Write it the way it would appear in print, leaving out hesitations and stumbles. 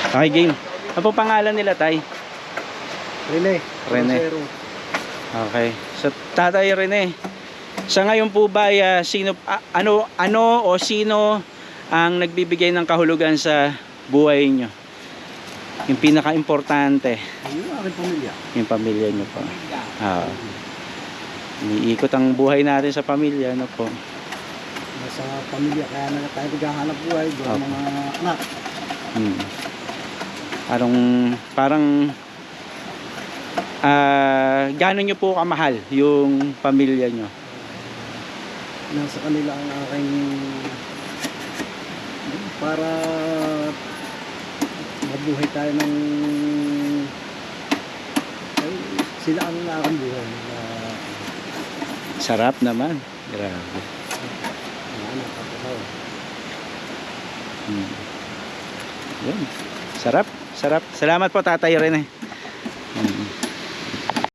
Okay, game. Ano po pangalan nila, tay? Rene. Rene. Rosero. Okay. So, Tatay Rene, sa ngayon po ba, sino, ano o sino ang nagbibigay ng kahulugan sa buhay nyo? Yung pinaka-importante, Yung aking pamilya. yung pamilya nyo po. Iniikot ang buhay natin sa pamilya, ano po. Nasa pamilya, kaya na tayo naghahanap buhay. Doon Opo. mga anak. Parang gaano nyo po kamahal yung pamilya nyo? Nasa kanila ang aking para mabuhay tayo ng sila ang aking buhay na Sarap naman. Grabe. anak at asawa. Yun. Sarap. Salamat po, Tatay Rene.